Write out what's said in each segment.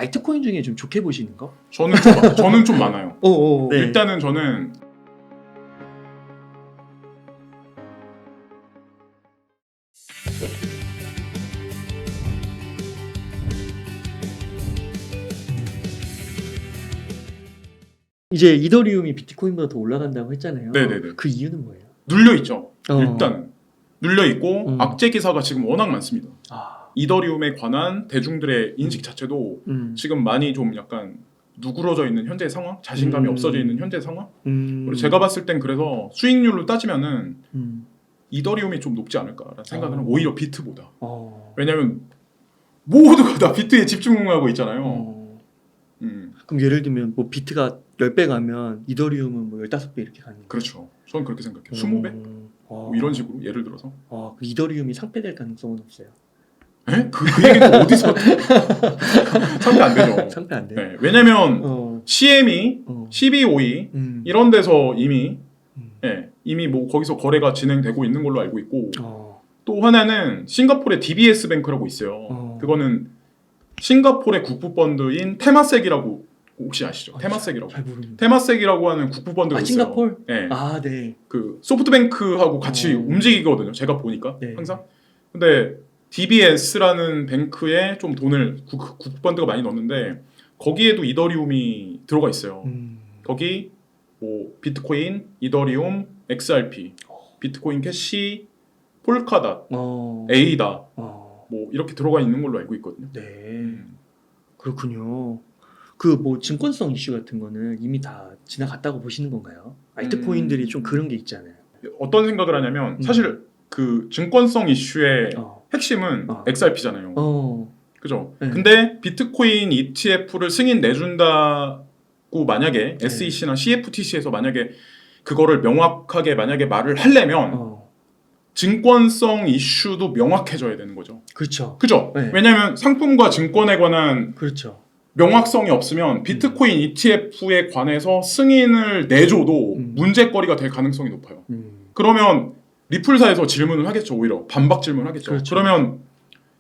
알트코인 중에 좀 좋게 보시는 거? 저는 좀 많아요. 네. 일단은 저는 이제 이더리움이 비트코인보다 더 올라간다고 했잖아요. 네네네. 그 이유는 뭐예요? 눌려 있죠. 어. 일단 눌려 있고 악재 기사가 지금 워낙 많습니다. 아, 이더리움에 관한 대중들의 인식 자체도 지금 많이 좀 약간 누그러져 있는 현재 상황, 자신감이 없어져 있는 현재 상황. 그리고 제가 봤을 땐 그래서 수익률로 따지면은 이더리움이 좀 높지 않을까라는 생각은 오히려 비트보다. 왜냐면 모두가 다 비트에 집중하고 있잖아요. 그럼 예를 들면 뭐 비트가 10배 가면 이더리움은 뭐 15배 이렇게 가는 거예요? 그렇죠. 저는 그렇게 생각해요. 20배? 뭐 이런 식으로 예를 들어서. 그 이더리움이 상폐될 가능성은 없어요. 에? 그 얘기는 어디서 상패 안 되죠. 상폐 안 돼요? 네. 왜냐면 CME, CBOE 이런 데서 이미 뭐 거기서 거래가 진행되고 있는 걸로 알고 있고 또 하나는 싱가포르의 DBS 뱅크라고 있어요. 그거는 싱가포르의 국부 펀드인 테마섹이라고 혹시 아시죠? 테마섹이라고. 잘 모르는데. 테마섹이라는 국부 펀드가 있어요. 싱가포르? 네. 네. 그 소프트뱅크하고 같이 움직이거든요. 제가 보니까 네. 항상. 근데 DBS라는 뱅크에 좀 돈을 국부 펀드가 많이 넣었는데 거기에도 이더리움이 들어가 있어요. 거기 뭐 비트코인, 이더리움, XRP, 비트코인 캐시, 폴카닷, 에이다 뭐 이렇게 들어가 있는 걸로 알고 있거든요. 네. 그렇군요. 그 뭐 증권성 이슈 같은 거는 이미 다 지나갔다고 보시는 건가요? 알트코인들이 좀 그런 게 있잖아요. 어떤 생각을 하냐면 사실 그 증권성 이슈의 핵심은 XRP잖아요. 그죠? 네. 근데 비트코인 ETF를 승인 내준다고 만약에 SEC나 CFTC에서 만약에 그거를 명확하게 만약에 말을 하려면 증권성 이슈도 명확해져야 되는 거죠. 그렇죠. 그죠? 네. 왜냐하면 상품과 증권에 관한 그렇죠. 명확성이 없으면 비트코인 ETF에 관해서 승인을 내줘도 문제거리가 될 가능성이 높아요. 그러면 리플사에서 질문을 하겠죠. 오히려 반박 질문하겠죠. 그렇죠. 그러면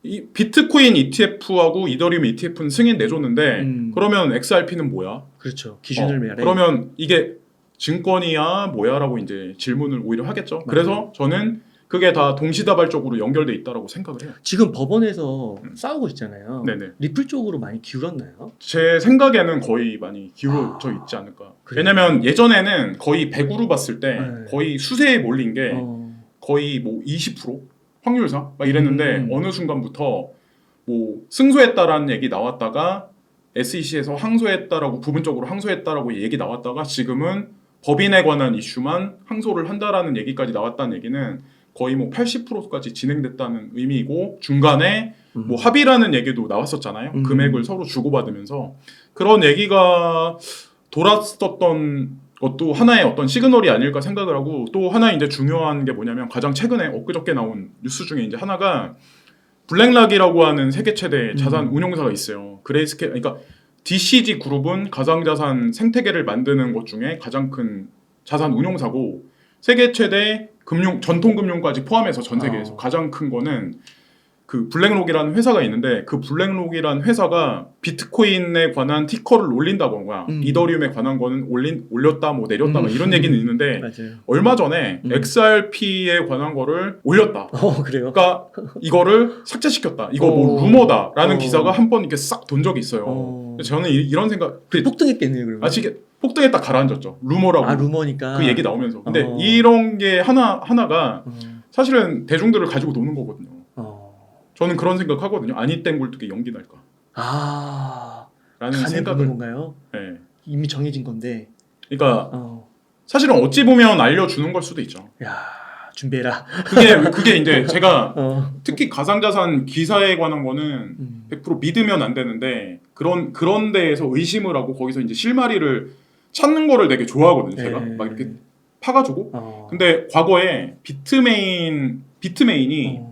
이 비트코인 ETF하고 이더리움 ETF는 승인 내줬는데 그러면 XRP는 뭐야? 그렇죠. 기준을 매래. 그러면 이게 증권이야 뭐야라고 이제 질문을 오히려 하겠죠. 맞아요. 그래서 저는 그게 다 동시다발적으로 연결돼 있다라고 생각을 해요. 지금 법원에서 싸우고 있잖아요. 네네. 리플 쪽으로 많이 기울었나요? 제 생각에는 거의 많이 기울어져 있지 않을까. 그래요? 왜냐면 예전에는 거의 100으로 봤을 때 거의 수세에 몰린 게 거의 뭐 20% 확률상 막 이랬는데 어느 순간부터 뭐 승소했다라는 얘기 나왔다가 SEC에서 항소했다라고 부분적으로 항소했다라고 얘기 나왔다가 지금은 법인에 관한 이슈만 항소를 한다라는 얘기까지 나왔다는 얘기는 거의 뭐 80%까지 진행됐다는 의미이고 중간에 뭐 합의라는 얘기도 나왔었잖아요. 금액을 서로 주고받으면서 그런 얘기가 돌았었던 것도 하나의 어떤 시그널이 아닐까 생각을 하고 또 하나 이제 중요한 게 뭐냐면 가장 최근에 엊그저께 나온 뉴스 중에 이제 하나가 블랙락이라고 하는 세계 최대 자산 운용사가 있어요. 그레이스케일 그러니까 DCG 그룹은 가상자산 생태계를 만드는 것 중에 가장 큰 자산 운용사고 세계 최대 전통금융까지 포함해서 전 세계에서 가장 큰 거는 그 블랙록이라는 회사가 있는데 그 블랙록이라는 회사가 비트코인에 관한 티커를 올린다던가 이더리움에 관한 거는 올렸다 뭐 내렸다 이런 얘기는 있는데 맞아요. 얼마 전에 XRP에 관한 거를 올렸다. 그래요? 그러니까 이거를 삭제시켰다. 이거 뭐 루머다라는 기사가 한 번 이렇게 싹 돈 적이 있어요. 저는 이런 생각. 폭등했겠네요, 그러면. 이게 폭등에 딱 가라앉았죠. 루머라고. 루머니까. 그 얘기 나오면서. 근데 이런 게 하나가 사실은 대중들을 가지고 노는 거거든요. 저는 그런 생각하거든요. 아니 땡 굴뚝에 연기 날까. 라는 생각을. 건가요? 네. 이미 정해진 건데. 그러니까 사실은 어찌 보면 알려주는 걸 수도 있죠. 야, 준비해라. 그게 이제 제가 특히 가상자산 기사에 관한 거는 100% 믿으면 안 되는데 그런 데에서 의심을 하고 거기서 이제 실마리를 찾는 거를 되게 좋아하거든요. 제가 막 이렇게 파가지고. 근데 과거에 비트메인이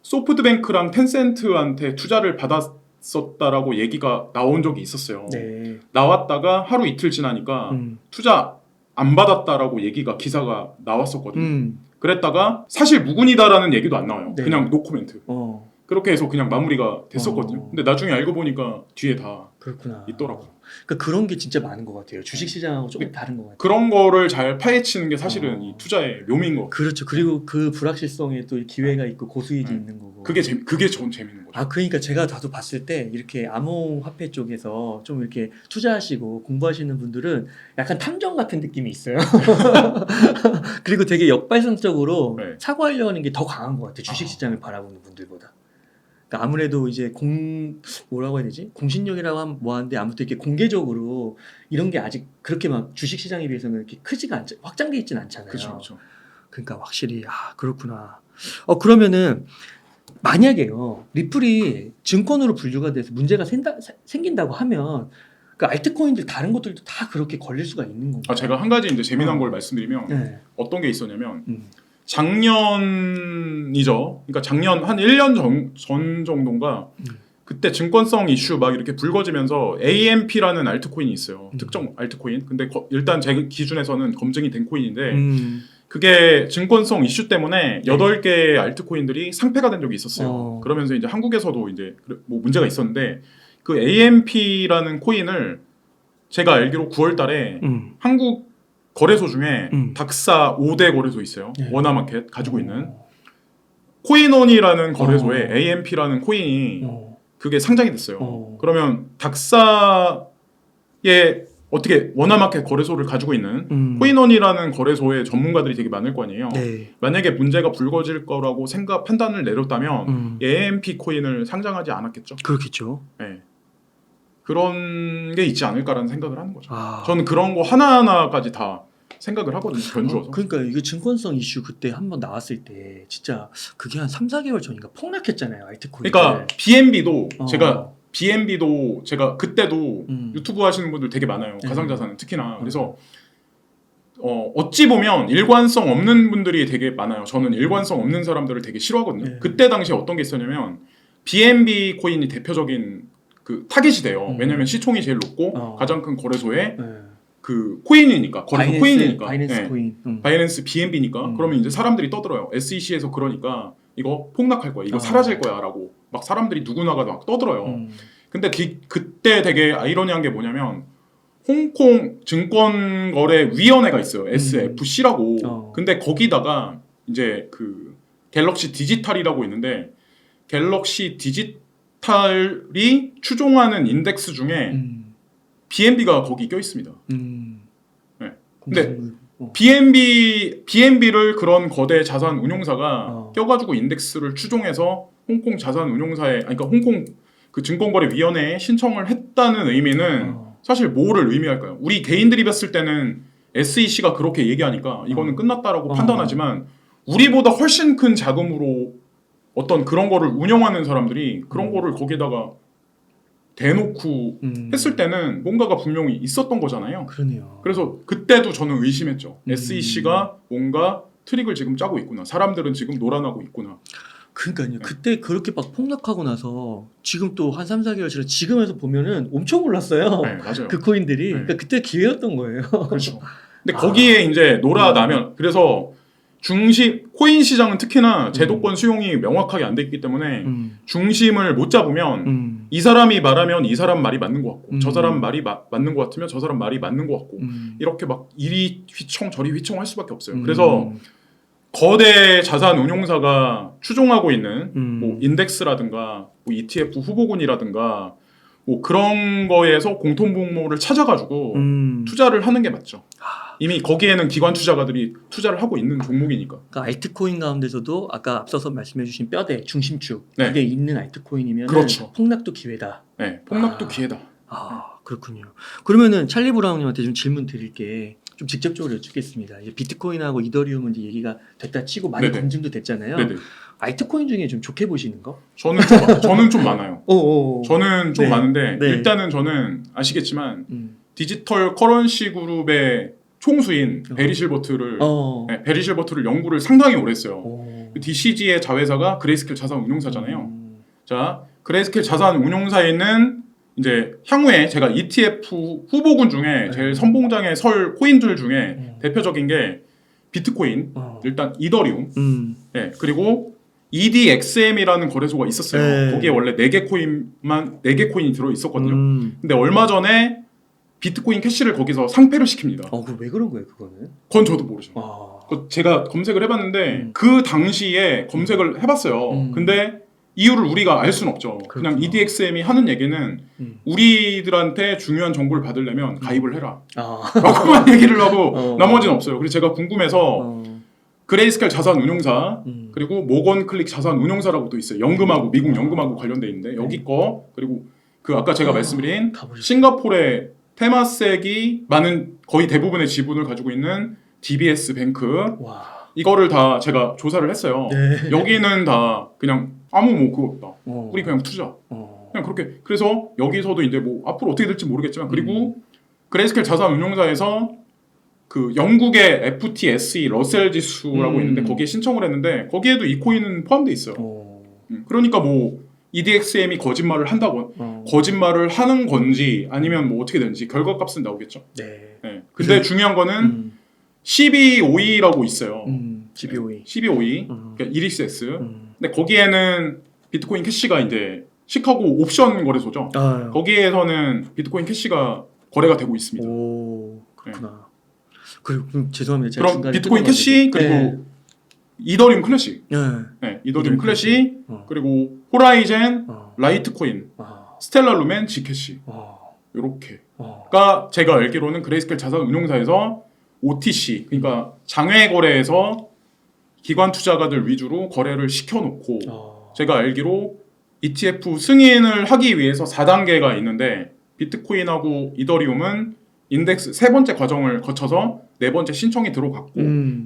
소프트뱅크랑 텐센트한테 투자를 받았었다라고 얘기가 나온 적이 있었어요. 네. 나왔다가 하루 이틀 지나니까 투자 안 받았다라고 기사가 나왔었거든요. 그랬다가 사실 무근이다라는 얘기도 안 나와요. 네. 그냥 노코멘트. 그렇게 해서 그냥 마무리가 됐었거든요. 근데 나중에 알고 보니까 뒤에 다 그렇구나. 있더라고요. 그러니까 그런 게 진짜 많은 것 같아요. 주식시장하고 조금 다른 것 같아요. 그런 거를 잘 파헤치는 게 사실은 이 투자의 묘미인 거 같아요. 그렇죠. 그리고 그 불확실성에 또 기회가 있고 고수익이 네. 있는 거고. 그게 전 재밌는 거죠. 아, 그러니까 제가 나도 봤을 때 이렇게 암호화폐 쪽에서 좀 이렇게 투자하시고 공부하시는 분들은 약간 탐정 같은 느낌이 있어요. 그리고 되게 역발상적으로 네. 사고하려는 게 더 강한 것 같아요. 주식시장을 바라보는 분들보다. 그러니까 아무래도 이제 뭐라고 해야 되지? 공신력이라고 하면 뭐하는데 아무튼 이렇게 공개적으로 이런 게 아직 그렇게 막 주식시장에 비해서는 이렇게 크지가 않죠. 확장돼 있진 않잖아요. 그렇죠. 그러니까 확실히 그렇구나. 그러면은 만약에요 리플이 증권으로 분류가 돼서 문제가 생긴다고 하면 그 알트코인들 다른 것들도 다 그렇게 걸릴 수가 있는 건가요? 제가 한 가지 이제 재미난 걸 말씀드리면 네. 어떤 게 있었냐면 작년이죠. 그러니까 작년 한 1년 전 정도인가 그때 증권성 이슈 막 이렇게 불거지면서 AMP라는 알트코인이 있어요. 특정 알트코인. 근데 일단 제 기준에서는 검증이 된 코인인데 그게 증권성 이슈 때문에 8개의 알트코인들이 상폐가 된 적이 있었어요. 그러면서 이제 한국에서도 이제 뭐 문제가 있었는데 그 AMP라는 코인을 제가 알기로 9월 달에 한국 거래소 중에 닥사 5대 거래소 있어요. 네. 워나마켓 가지고 있는 코인원이라는 거래소에 AMP라는 코인이 그게 상장이 됐어요. 그러면 닥사의 어떻게 워나마켓 거래소를 가지고 있는 코인원이라는 거래소의 전문가들이 되게 많을 거 아니에요. 네. 만약에 문제가 불거질 거라고 판단을 내렸다면 AMP 코인을 상장하지 않았겠죠. 그렇겠죠. 네. 그런 게 있지 않을까라는 생각을 하는 거죠. 저는 그 그런 거 하나하나까지 다 생각을 하거든요. 견주어서. 그러니까 이게 증권성 이슈 그때 한번 나왔을 때 진짜 그게 한 3-4개월 전인가 폭락했잖아요. 알트코인. 그러니까 BNB도 제가 그때도 유튜브 하시는 분들 되게 많아요. 가상자산 특히나. 그래서 어찌 보면 일관성 없는 분들이 되게 많아요. 저는 일관성 없는 사람들을 되게 싫어하거든요. 그때 당시에 어떤 게 있었냐면 BNB 코인이 대표적인 그 타깃이 돼요. 왜냐면 시총이 제일 높고 가장 큰 거래소에 그 코인이니까 거래소 코인이니까 바이낸스 코인. 바이낸스 BNB니까 그러면 이제 사람들이 떠들어요. SEC에서 그러니까 이거 폭락할 거야. 이거 사라질 거야라고 막 사람들이 누구나가 막 떠들어요. 근데 그때 되게 아이러니한 게 뭐냐면 홍콩 증권거래위원회가 있어요. SFC라고. 근데 거기다가 이제 그 갤럭시 디지털이라고 있는데 갤럭시 디지털이 추종하는 인덱스 중에 BNB가 거기 껴 있습니다. 네. 근데 BNB를 그런 거대 자산 운용사가 껴가지고 인덱스를 추종해서 홍콩 자산 운용사에, 그러니까 홍콩 그 증권거래위원회에 신청을 했다는 의미는 사실 뭐를 의미할까요? 우리 개인들이 봤을 때는 SEC가 그렇게 얘기하니까 이거는 끝났다라고 판단하지만 우리보다 훨씬 큰 자금으로 어떤 그런 거를 운영하는 사람들이 그런 거를 거기다가 대놓고 했을 때는 뭔가가 분명히 있었던 거잖아요. 그러네요. 그래서 그때도 저는 의심했죠. SEC가 뭔가 트릭을 지금 짜고 있구나. 사람들은 지금 놀아나고 있구나. 그러니까요. 그때 그렇게 막 폭락하고 나서 지금 또 한 3-4개월 지나 지금에서 보면은 엄청 올랐어요. 네, 맞아요. 그 코인들이. 네. 그러니까 그때 기회였던 거예요. 그렇죠. 근데 거기에 이제 놀아나면 그래서 코인 시장은 특히나 제도권 수용이 명확하게 안 돼 있기 때문에 중심을 못 잡으면 이 사람이 말하면 이 사람 말이 맞는 것 같고 저 사람 말이 맞는 것 같으면 저 사람 말이 맞는 것 같고 이렇게 막 이리 휘청 저리 휘청 할 수밖에 없어요. 그래서 거대 자산 운용사가 추종하고 있는 뭐 인덱스라든가 뭐 ETF 후보군이라든가 뭐 그런 거에서 공통분모를 찾아가지고 투자를 하는 게 맞죠. 이미 거기에는 기관 투자가들이 투자를 하고 있는 종목이니까. 그러니까 알트코인 가운데서도 아까 앞서서 말씀해주신 뼈대 중심축 네. 그게 있는 알트코인이면 그렇죠. 폭락도 기회다. 네, 폭락도 기회다. 그렇군요. 그러면은 찰리 브라운님한테 좀 질문 드릴게. 좀 직접적으로 여쭙겠습니다. 이제 비트코인하고 이더리움은 이제 얘기가 됐다 치고 많이 네네. 검증도 됐잖아요. 네네. 알트코인 중에 좀 좋게 보시는 거? 저는 좀 많아요. 저는 좀 네. 많은데 네. 일단은 저는 아시겠지만 디지털 커런시 그룹의 총수인 베리 실버트를 연구를 상당히 오래 했어요. DCG의 자회사가 그레이스케일 자산 운용사잖아요. 자, 그레이스케일 자산 운용사에 있는 이제 향후에 제가 ETF 후보군 중에 제일 선봉장에 설 코인들 중에 대표적인 게 비트코인, 일단 이더리움, 네, 그리고 EDXM이라는 거래소가 있었어요. 네. 거기에 원래 4개 코인이 들어 있었거든요. 근데 얼마 전에 비트코인 캐시를 거기서 상폐를 시킵니다. 그럼 왜 그런 거예요, 그거는? 그건 저도 모르죠. 아. 제가 검색을 해봤는데 그 당시에 검색을 해봤어요. 근데 이유를 우리가 알 수는 없죠. 그렇구나. 그냥 EDXM이 하는 얘기는 우리들한테 중요한 정보를 받으려면 가입을 해라 라고만 얘기를 하고 나머지는 없어요. 그래서 제가 궁금해서 그레이스켈 자산운용사 그리고 모건클릭 자산운용사라고 또 있어요. 연금하고 미국 연금하고 관련돼 있는데 여기 거 그리고 그 아까 제가 말씀드린 싱가포르의 테마섹이 많은 거의 대부분의 지분을 가지고 있는 DBS 뱅크 이거를 다 제가 조사를 했어요. 네. 여기는 다 그냥 아무 뭐 그거 없다. 우리 그냥 투자. 그냥 그렇게 그래서 여기서도 이제 뭐 앞으로 어떻게 될지 모르겠지만 그리고 그레이스켈 자산운용사에서 그 영국의 FTSE 러셀 지수라고 있는데 거기에 신청을 했는데 거기에도 이 코인은 포함돼 있어요. 그러니까 뭐 EDXM이 거짓말을 한다고 거짓말을 하는 건지 아니면 뭐 어떻게 되는지 결과값은 나오겠죠. 네. 네. 근데 중요한 거는 12OE라고 있어요. 12OE. 12OE. 그러니까 이리스X. 근데 거기에는 비트코인 캐시가 이제 시카고 옵션 거래소죠. 거기에서는 비트코인 캐시가 거래가 되고 있습니다. 오, 그렇구나. 그리고 죄송합니다. 제가 그럼 중간에 비트코인 끊어가지고. 캐시 그리고 이더리움 클래식. 네. 네, 이더리움 클래식 그리고 호라이젠, 라이트코인, 스텔라 루멘, 지캐시. 요렇게가 제가 알기로는 그레이스켈 자산운용사에서 OTC 그러니까 장외 거래에서 기관 투자가들 위주로 거래를 시켜놓고 제가 알기로 ETF 승인을 하기 위해서 4단계가 있는데 비트코인하고 이더리움은 인덱스 3번째 과정을 거쳐서 4번째 신청이 들어갔고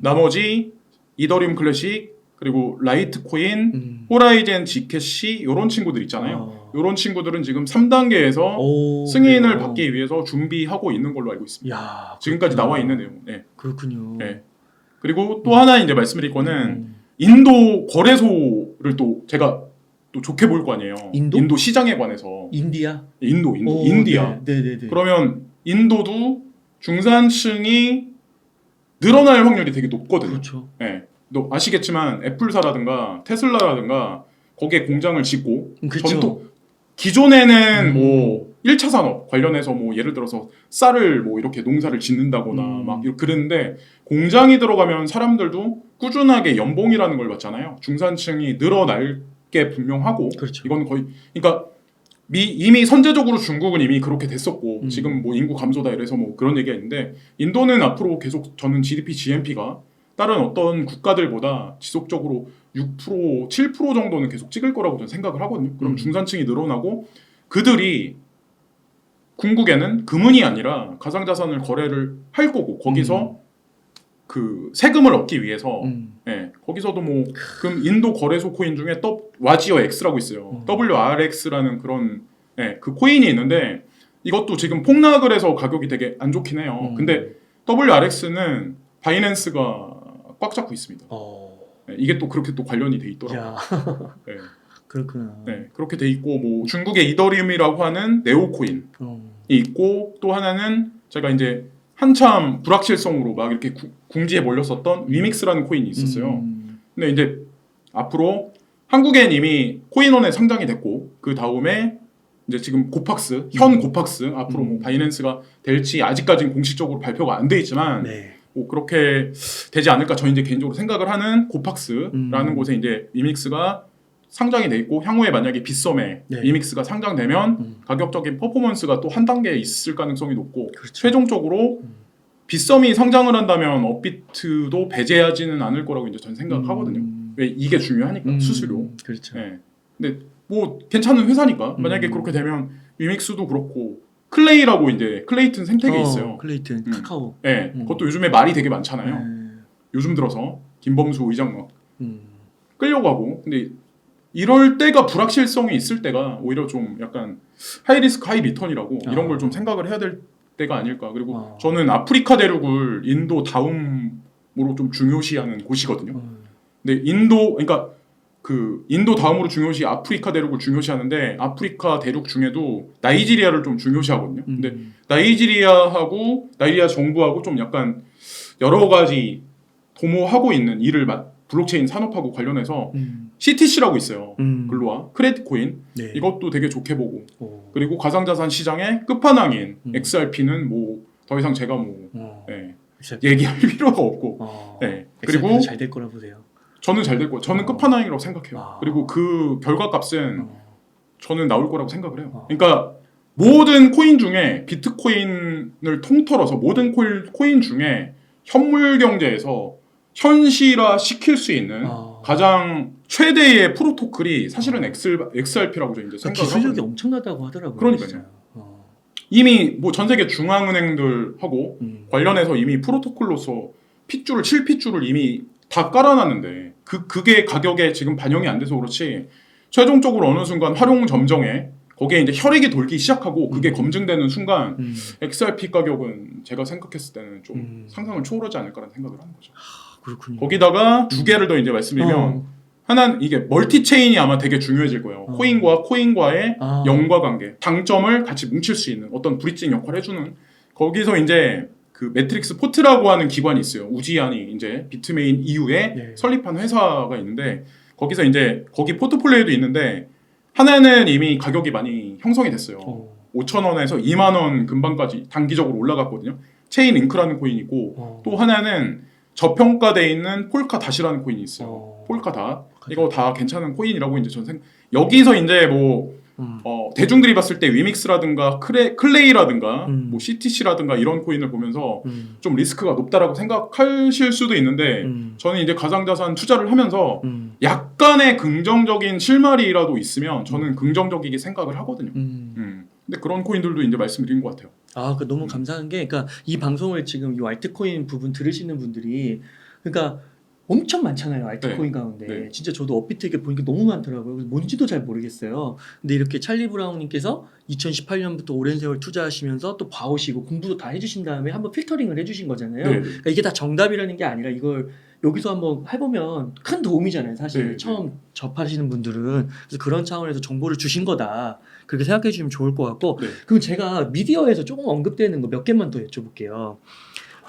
나머지 이더리움 클래식 그리고 라이트코인, 호라이젠, 지캐시 이런 친구들 있잖아요. 이런 친구들은 지금 3단계에서 승인을 그래요? 받기 위해서 준비하고 있는 걸로 알고 있습니다. 야, 지금까지 나와 있는 내용. 네. 그렇군요. 네. 그리고 또 하나 이제 말씀드릴 거는 인도 거래소를 또 제가 또 좋게 볼 거 아니에요. 인도? 시장에 관해서. 인디아? 인디아. 네네네. 그러면 인도도 중산층이 늘어날 확률이 되게 높거든요. 그렇죠. 네. 또 아시겠지만 애플사라든가 테슬라라든가 거기에 공장을 짓고 그렇죠. 기존에는 뭐 1차 산업 관련해서 뭐 예를 들어서 쌀을 뭐 이렇게 농사를 짓는다거나 막 이렇게 그랬는데 공장이 들어가면 사람들도 꾸준하게 연봉이라는 걸 받잖아요. 중산층이 늘어날 게 분명하고 그렇죠. 이건 거의 그러니까 이미 선제적으로 중국은 이미 그렇게 됐었고 지금 뭐 인구 감소다 이래서 뭐 그런 얘기가 있는데 인도는 앞으로 계속 저는 GDP, GNP가 다른 어떤 국가들보다 지속적으로 6%, 7% 정도는 계속 찍을 거라고 저는 생각을 하거든요. 그럼 중산층이 늘어나고 그들이 궁극에는 금은이 아니라 가상자산을 거래를 할 거고 거기서 그 세금을 얻기 위해서 예, 거기서도 뭐 그럼 인도 거래소 코인 중에 와지어 X라고 있어요. WRX라는 그런 예, 그 코인이 있는데 이것도 지금 폭락을 해서 가격이 되게 안 좋긴 해요. 근데 WRX는 바이낸스가 꽉 잡고 있습니다. 네, 이게 또 그렇게 또 관련이 돼 있더라고요. 네. 그렇구나. 네, 그렇게 돼 있고 뭐 중국의 이더리움이라고 하는 네오코인이 있고 또 하나는 제가 이제 한참 불확실성으로 막 이렇게 궁지에 몰렸었던 위믹스라는 코인이 있었어요. 근데 이제 앞으로 한국엔 이미 코인원에 상장이 됐고 그 다음에 이제 지금 고팍스 현 고팍스 앞으로 뭐 바이낸스가 될지 아직까지는 공식적으로 발표가 안 돼 있지만. 네. 뭐 그렇게 되지 않을까 저는 이제 개인적으로 생각을 하는 고팍스라는 곳에 이제 위믹스가 상장이 돼 있고 향후에 만약에 빗썸에 위믹스가 상장되면 가격적인 퍼포먼스가 또 한 단계 있을 가능성이 높고 최종적으로 빗썸이 상장을 한다면 업비트도 배제하지는 않을 거라고 이제 저는 생각을 하거든요. 왜 이게 중요하니까 수수료. 그렇죠. 네. 근데 뭐 괜찮은 회사니까 만약에 그렇게 되면 위믹스도 그렇고 클레이라고 이제 클레이튼 생태계 있어요. 클레이튼 카카오. 네, 그것도 요즘에 말이 되게 많잖아요. 요즘 들어서 김범수 의장 막 끌려고 하고. 근데 이럴 때가 불확실성이 있을 때가 오히려 좀 약간 하이 리스크 하이 리턴이라고 이런 걸 좀 생각을 해야 될 때가 아닐까. 그리고 저는 아프리카 대륙을 인도 다음으로 좀 중요시하는 곳이거든요. 근데 그러니까 그 인도 다음으로 중요시 아프리카 대륙을 중요시하는데 아프리카 대륙 중에도 나이지리아를 좀 중요시하거든요. 근데 나이지리아 정부하고 좀 약간 여러 가지 도모하고 있는 일을 블록체인 산업하고 관련해서 CTC라고 있어요. 글로아 크레딧 코인 네. 이것도 되게 좋게 보고 오. 그리고 가상자산 시장의 끝판왕인 XRP는 뭐 더 이상 제가 뭐 네, 얘기할 필요가 없고 네. 그리고 잘 될 거라 보세요. 저는 잘 될 거예요. 저는 끝판왕이라고 생각해요. 그리고 그 결과값은 저는 나올 거라고 생각을 해요. 그러니까 모든 코인 중에 비트코인을 통틀어서 모든 코인 중에 현물 경제에서 현실화 시킬 수 있는 가장 최대의 프로토콜이 사실은 XRP라고 저는 이제 생각을 기술력이 하거든요. 엄청나다고 하더라고요. 그러니까요. 진짜. 이미 뭐 전 세계 중앙은행들하고 관련해서 이미 프로토콜로서 핏줄을 7핏줄을 이미 다 깔아놨는데 그게 가격에 지금 반영이 안 돼서 그렇지 최종적으로 어느 순간 활용 점정에 거기에 이제 혈액이 돌기 시작하고 그게 검증되는 순간 XRP 가격은 제가 생각했을 때는 좀 상상을 초월하지 않을까라는 생각을 하는 거죠. 그렇군요. 거기다가 두 개를 더 이제 말씀드리면 하나는 이게 멀티 체인이 아마 되게 중요해질 거예요. 코인과의 연과 관계, 당점을 같이 뭉칠 수 있는 어떤 브릿징 역할을 해주는 거기서 이제 그 매트릭스 포트라고 하는 기관이 있어요. 우지안이 이제 비트메인 이후에 설립한 회사가 있는데 거기서 이제 거기 포트폴리오도 있는데 하나는 이미 가격이 많이 형성이 됐어요. 5,000원에서 2만 원 근방까지 단기적으로 올라갔거든요. 체인 잉크라는 코인이 있고 또 하나는 저평가돼 있는 폴카닷이라는 코인이 있어요. 폴카닷 이거 다 괜찮은 코인이라고 이제 저는 여기서 이제 뭐 대중들이 봤을 때 위믹스라든가 클레이라든가 뭐 CTC라든가 이런 코인을 보면서 좀 리스크가 높다라고 생각하실 수도 있는데 저는 이제 가상자산 투자를 하면서 약간의 긍정적인 실마리라도 있으면 저는 긍정적이게 생각을 하거든요. 근데 그런 코인들도 이제 말씀드린 것 같아요. 그 너무 감사한 게, 그러니까 이 방송을 지금 이 알트코인 부분 들으시는 분들이, 그러니까 엄청 많잖아요, 알트코인 가운데. 네. 진짜 저도 업비트 이렇게 보니까 너무 많더라고요. 그래서 뭔지도 잘 모르겠어요. 근데 이렇게 찰리 브라운님께서 2018년부터 오랜 세월 투자하시면서 또 봐오시고 공부도 다 해주신 다음에 한번 필터링을 해주신 거잖아요. 네. 그러니까 이게 다 정답이라는 게 아니라 이걸 여기서 한번 해보면 큰 도움이잖아요, 사실. 네. 처음 접하시는 분들은. 그래서 그런 차원에서 정보를 주신 거다, 그렇게 생각해 주시면 좋을 것 같고. 그럼 제가 미디어에서 조금 언급되는 거 몇 개만 더 여쭤볼게요.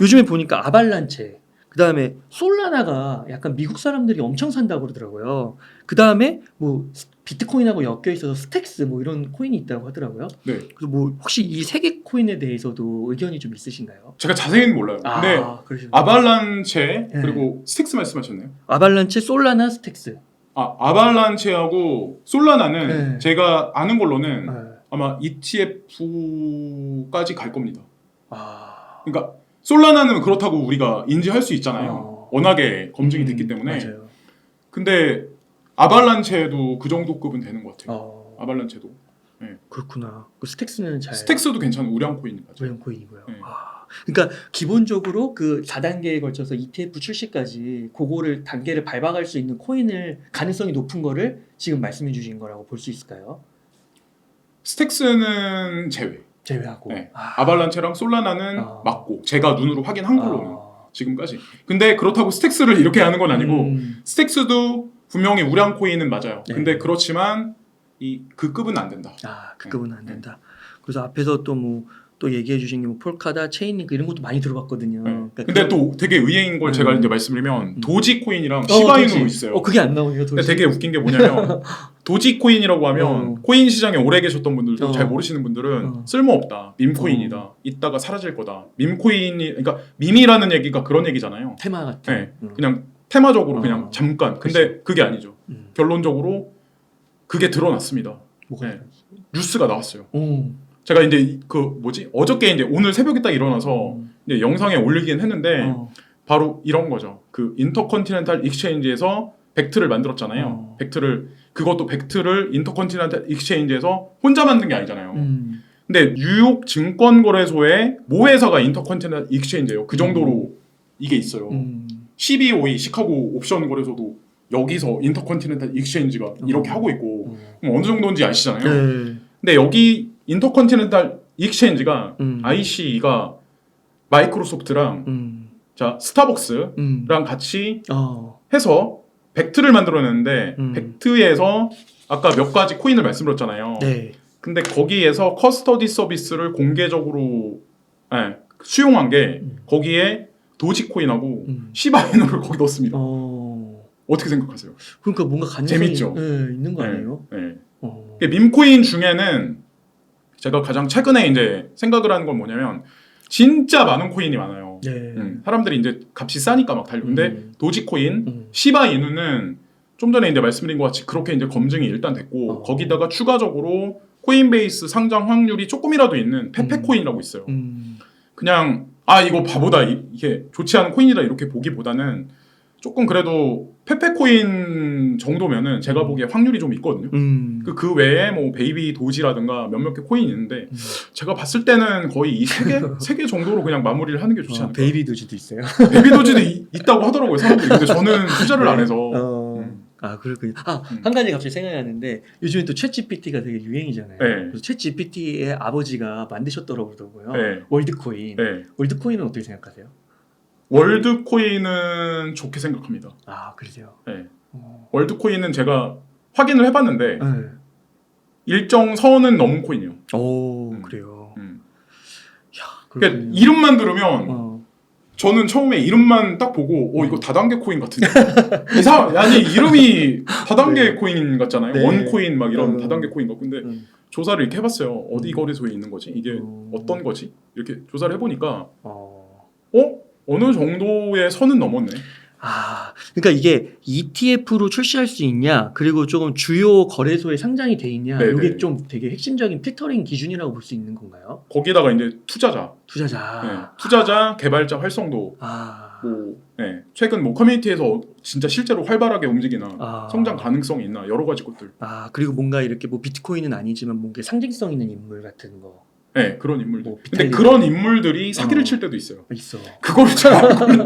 요즘에 보니까 아발란체, 그 다음에 솔라나가 약간 미국 사람들이 엄청 산다고 그러더라고요. 그 다음에 뭐 비트코인하고 엮여 있어서 스택스 뭐 이런 코인이 있다고 하더라고요. 네. 그래서 뭐 혹시 이 세 개 코인에 대해서도 의견이 좀 있으신가요? 제가 자세히는 몰라요. 근데 그러시군요. 아발란체 그리고 스틱스 말씀하셨나요? 아발란체, 솔라나, 스택스. 아발란체하고 솔라나는 제가 아는 걸로는 네. 아마 ETF까지 갈 겁니다. 그러니까 솔라나는 그렇다고 우리가 인지할 수 있잖아요. 워낙에 검증이 됐기 때문에. 맞아요. 근데 아발란체도 그 정도 급은 되는 것 같아요. 아발란체도. 네. 그렇구나. 그 스택스는 잘. 스택스도 괜찮은 우량 코인 맞아요. 우량 코인이고요. 네. 그러니까 기본적으로 그 4단계에 걸쳐서 ETF 출시까지 그거를 단계를 밟아갈 수 있는 코인을 가능성이 높은 거를 지금 말씀해 주신 거라고 볼 수 있을까요? 스택스는 제외하고. 네. 아발란체랑 솔라나는 맞고 제가 눈으로 확인한 걸로는 지금까지. 근데 그렇다고 스택스를 이렇게 하는 건 아니고 스택스도 분명히 우량 코인은 맞아요. 네. 근데 그렇지만 그 급은 안 된다. 그 급은 안 된다. 그래서 앞에서 또 뭐 또 얘기해 주신 게 뭐 폴카다, 체인링크 이런 것도 많이 들어봤거든요. 그러니까 근데 또 되게 의외인 걸 제가 이제 말씀드리면 도지코인이랑 시바이누 있어요. 그게 안 나오네요. 도지. 근데 되게 웃긴 게 뭐냐면 도지코인이라고 하면 코인 시장에 오래 계셨던 분들도 잘 모르시는 분들은 쓸모없다, 밈코인이다, 이따가 사라질 거다. 밈코인이 그러니까 밈이라는 얘기가 그런 얘기잖아요. 테마 같은. 네, 그냥 테마적으로 그냥 잠깐. 근데 그게 아니죠. 결론적으로 그게 드러났습니다. 뭐가 뉴스가 나왔어요. 제가 이제 어저께 이제 오늘 새벽에 딱 일어나서 이제 영상에 올리긴 했는데 바로 이런 거죠. 그 인터컨티넨탈 익스체인지에서 벡트를 만들었잖아요. 그것도 벡트를 인터컨티넨탈 익스체인지에서 혼자 만든 게 아니잖아요. 근데 뉴욕 증권거래소의 모회사가 인터컨티넨탈 익스체인지예요. 그 정도로 이게 있어요. CBOE 시카고 옵션 거래소도 여기서 인터컨티넨탈 익스체인지가 이렇게 하고 있고 어느 정도인지 아시잖아요. 근데 여기 인터컨티넨탈 익스체인지가 ICE가 마이크로소프트랑 스타벅스랑 같이 해서 벡트를 만들어냈는데 벡트에서 아까 몇 가지 코인을 말씀드렸잖아요. 근데 거기에서 커스터디 서비스를 공개적으로 수용한 게 거기에 도지코인하고 시바이누를 거기 넣었습니다. 어떻게 생각하세요? 그러니까 뭔가 가능성이 재밌죠? 있는 거 네. 아니에요? 네. 어. 밈코인 중에는 제가 가장 최근에 이제 생각을 하는 건 뭐냐면 진짜 많은 코인이 많아요. 네. 사람들이 이제 값이 싸니까 막 달려. 근데 도지코인, 시바이누는 좀 전에 이제 말씀드린 것 같이 그렇게 이제 검증이 일단 됐고 거기다가 추가적으로 코인베이스 상장 확률이 조금이라도 있는 페페코인이라고 있어요. 그냥 이거 바보다 이게 좋지 않은 코인이다 이렇게 보기보다는 조금 그래도 페페코인 정도면은 제가 보기에 확률이 좀 있거든요. 그 외에 뭐 베이비 도지라든가 몇몇 개 코인이 있는데 제가 봤을 때는 거의 이 세 개 정도로 그냥 마무리를 하는 게 좋지 않을까. 베이비 도지도 있어요. 베이비 도지도 있다고 하더라고요 사람들이. 근데 저는 투자를 안 해서. 그렇군요. 한 가지 갑자기 생각이 나는데 요즘에 또 챗GPT가 되게 유행이잖아요. 네. 그래서 챗GPT의 아버지가 만드셨더라고요. 네. 월드코인. 네. 월드코인은 어떻게 생각하세요? 월드코인은 좋게 생각합니다. 그러세요? 네. 월드코인은 제가 확인을 해봤는데 네. 일정 선은 넘은 코인이요. 그래요. 그러니까 이름만 들으면 저는 처음에 이름만 딱 보고 이거 다단계 코인 같은데 아니 이름이 다단계 네. 코인 같잖아요. 네. 원코인 막 이런 다단계 코인 같 근데 조사를 이렇게 해봤어요. 어디 거래소에 있는 거지? 이게 어떤 거지? 이렇게 조사를 해보니까 어느 정도의 선은 넘었네. 그러니까 이게 ETF로 출시할 수 있냐, 그리고 조금 주요 거래소에 상장이 돼 있냐, 네네. 이게 좀 되게 핵심적인 필터링 기준이라고 볼 수 있는 건가요? 거기다가 이제 투자자, 개발자 활성도, 최근 뭐 커뮤니티에서 진짜 실제로 활발하게 움직이나 성장 가능성이 있나 여러 가지 것들. 그리고 뭔가 이렇게 뭐 비트코인은 아니지만 뭔가 상징성 있는 인물 같은 거. 네, 그런 인물들. 뭐 근데 그런 인물들이 사기를 칠 때도 있어요. 있어. 그거를 잘 안 보는.